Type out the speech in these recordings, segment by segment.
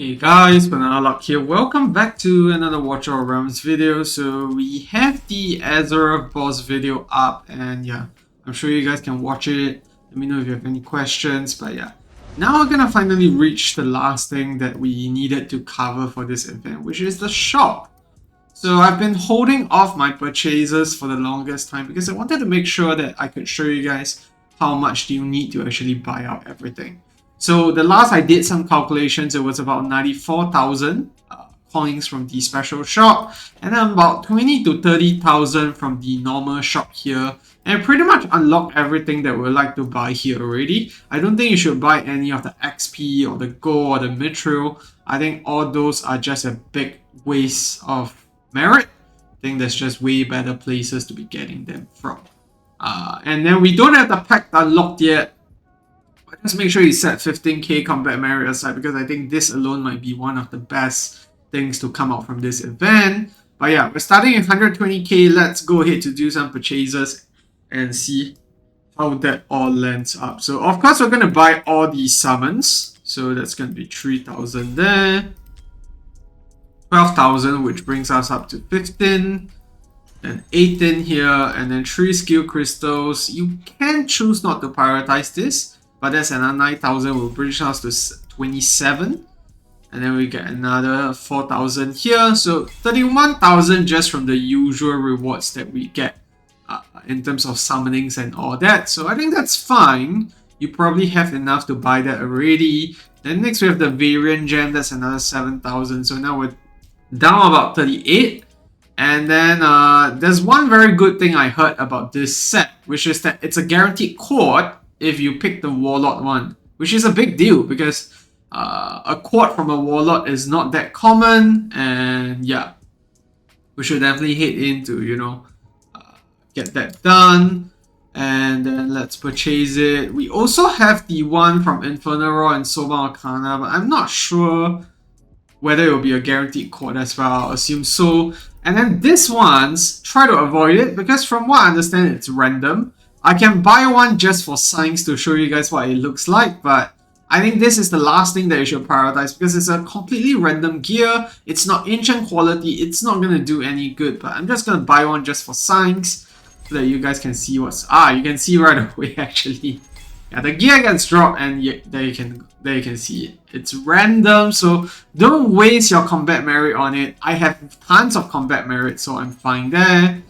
Hey guys, Banana Luck here. Welcome back to another Watch Our Realms video. So we have the Azeroth boss video up, and yeah, I'm sure you guys can watch it. Let me know if you have any questions. But yeah, now we're gonna finally reach the last thing that we needed to cover for this event, which is the shop. So I've been holding off my purchases for the longest time because I wanted to make sure that I could show you guys how much do you need to actually buy out everything. So the last I did some calculations, it was about 94,000 coins from the special shop, and then about 20 to 30,000 from the normal shop here. And pretty much unlocked everything that we'd like to buy here already. I don't think you should buy any of the XP or the gold or the mithril. I think all those are just a big waste of merit. I think there's just way better places to be getting them from. And then we don't have the pack unlocked yet. But just make sure you set 15k combat merit aside, because I think this alone might be one of the best things to come out from this event. But yeah, we're starting at 120k. Let's go ahead to do some purchases and see how that all lands up. So of course we're going to buy all these summons. So that's going to be 3,000 there. 12,000, which brings us up to 15. And 18 here, and then 3 skill crystals. You can choose not to prioritize this, but that's another 9,000, will bring us to 27. And then we get another 4,000 here. So 31,000 just from the usual rewards that we get in terms of summonings and all that. So I think that's fine. You probably have enough to buy that already. Then next we have the variant gem. That's another 7,000. So now we're down about 38. And then there's one very good thing I heard about this set, which is that it's a guaranteed quad if you pick the Warlord one, which is a big deal because a quad from a Warlord is not that common. And yeah, we should definitely head in to, get that done. And then let's purchase it. We also have the one from Infernal Roar and Soba Arcana, but I'm not sure whether it will be a guaranteed quad as well. I'll assume so. And then this one's, try to avoid it because from what I understand, it's random. I can buy one just for signs to show you guys what it looks like, but I think this is the last thing that you should prioritize because it's a completely random gear. It's not ancient quality. It's not going to do any good, but I'm just going to buy one just for signs so that you guys can see what's... you can see right away actually. Yeah, the gear gets dropped and there you can see it. It's random, so don't waste your combat merit on it. I have tons of combat merit, so I'm fine there.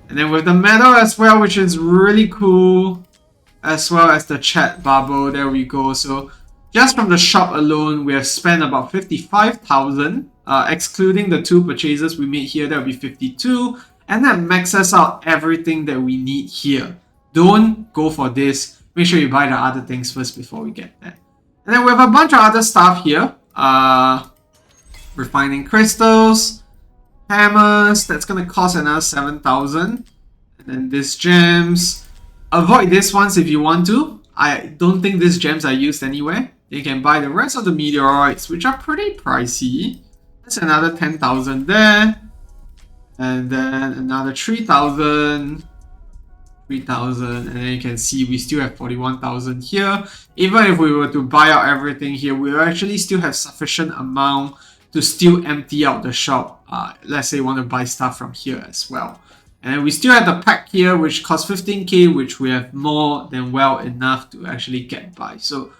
And then with the medal as well, which is really cool, as well as the chat bubble, there we go. So just from the shop alone, we have spent about 55,000, excluding the 2 purchases we made here, that will be 52, and that maxes out everything that we need here. Don't go for this. Make sure you buy the other things first before we get there. And then we have a bunch of other stuff here. Refining crystals, hammers, that's going to cost another 7,000. And then these gems. Avoid these ones if you want to. I don't think these gems are used anywhere. You can buy the rest of the meteorites, which are pretty pricey. That's another 10,000 there. And then another 3,000. 3,000, and then you can see we still have 41,000 here. Even if we were to buy out everything here, we will actually still have sufficient amount to still empty out the shop. Let's say you want to buy stuff from here as well. And we still have the pack here, which costs 15k, which we have more than well enough to actually get by. So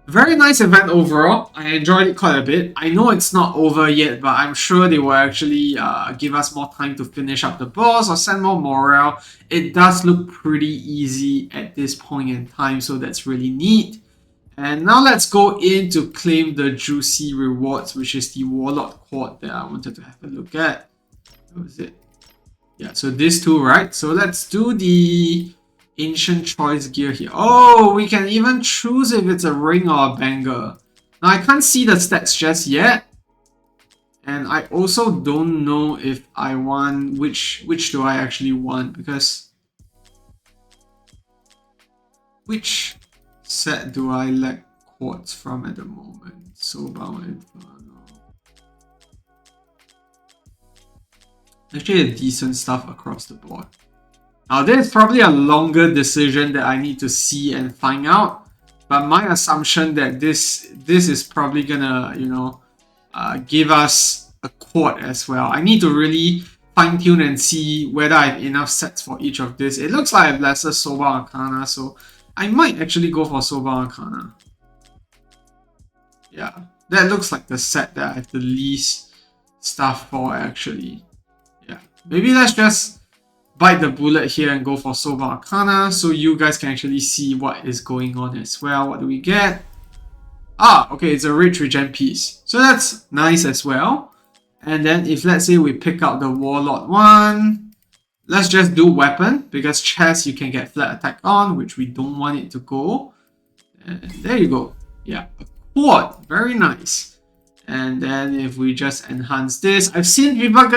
very nice event overall. I enjoyed it quite a bit. I know it's not over yet, but I'm sure they will actually give us more time to finish up the boss or send more morale. It does look pretty easy at this point in time, so that's really neat. And now let's go in to claim the juicy rewards, which is the Warlord Quad that I wanted to have a look at. What was it? Yeah, so these two, right? So let's do the ancient choice gear here. Oh, we can even choose if it's a ring or a banger. Now I can't see the stats just yet, and I also don't know if I want which do I actually want, because which set do I lack quartz from at the moment? Soulbound Inferno. Actually, decent stuff across the board. Now, there's probably a longer decision that I need to see and find out, but my assumption that this is probably gonna, give us a quad as well. I need to really fine tune and see whether I have enough sets for each of this. It looks like I have lesser Soba Arcana, so I might actually go for Soba Arcana. Yeah, that looks like the set that I have the least stuff for actually. Yeah, maybe let's just bite the bullet here and go for Soba Arcana so you guys can actually see what is going on as well. What do we get? Ah, okay, it's a rich regen piece. So that's nice as well. And then if let's say we pick out the Warlord one, let's just do weapon because chest you can get flat attack on, which we don't want it to go. And there you go. Yeah, a quad, very nice. And then if we just enhance this, I've seen people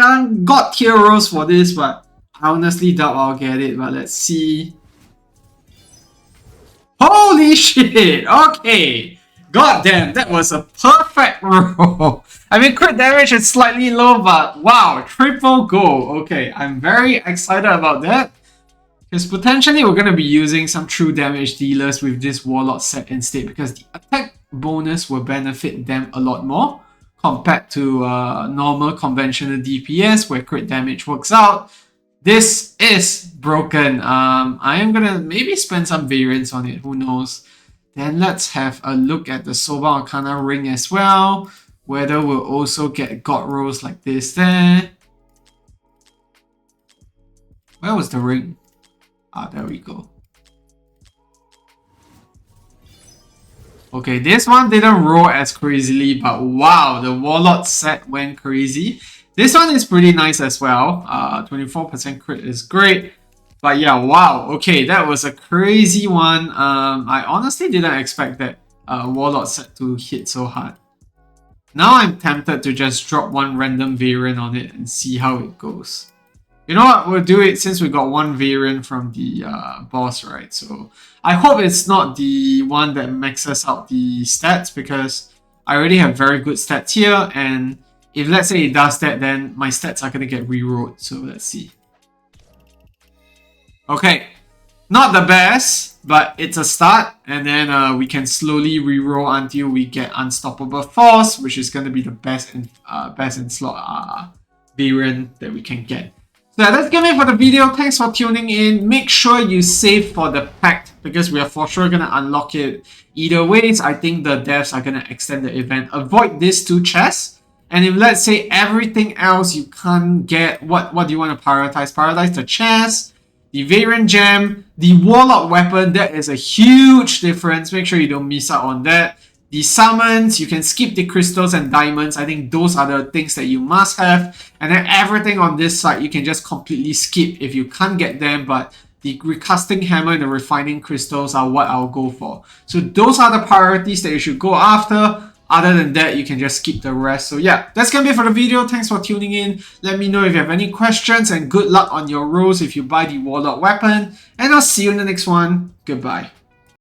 got tier rolls for this, but I honestly doubt I'll get it. But let's see. Holy shit! Okay. God damn, that was a perfect roll. I mean, crit damage is slightly low, but wow, triple goal. Okay, I'm very excited about that. Because potentially we're going to be using some true damage dealers with this Warlord set instead. Because the attack bonus will benefit them a lot more compared to normal conventional DPS where crit damage works out. This is broken. I am going to maybe spend some variants on it, who knows. Then let's have a look at the Soba Arcana ring as well. Whether we'll also get God rolls like this there. Where was the ring? Ah, there we go. Okay, this one didn't roll as crazily, but wow, the Warlord set went crazy. This one is pretty nice as well. 24% crit is great. But yeah, wow. Okay, that was a crazy one. I honestly didn't expect that Warlord set to hit so hard. Now I'm tempted to just drop one random variant on it and see how it goes. You know what? We'll do it since we got one variant from the boss, right? So I hope it's not the one that maxes out the stats because I already have very good stats here. And if let's say it does that, then my stats are going to get rerolled. So let's see. Okay, not the best, but it's a start. And then we can slowly reroll until we get Unstoppable Force, which is going to be the best in slot variant that we can get. So that's it for the video. Thanks for tuning in. Make sure you save for the Pact because we are for sure going to unlock it either ways. I think the devs are going to extend the event. Avoid these two chests. And if let's say everything else you can't get, what do you want to prioritize? Prioritize the chest, the variant gem, the Warlord weapon. That is a huge difference. Make sure you don't miss out on that. The summons, you can skip the crystals and diamonds. I think those are the things that you must have. And then everything on this side, you can just completely skip if you can't get them. But the recasting hammer and the refining crystals are what I'll go for. So those are the priorities that you should go after. Other than that, you can just skip the rest. So yeah, that's gonna be it for the video. Thanks for tuning in. Let me know if you have any questions and good luck on your rolls if you buy the Warlord weapon. And I'll see you in the next one. Goodbye.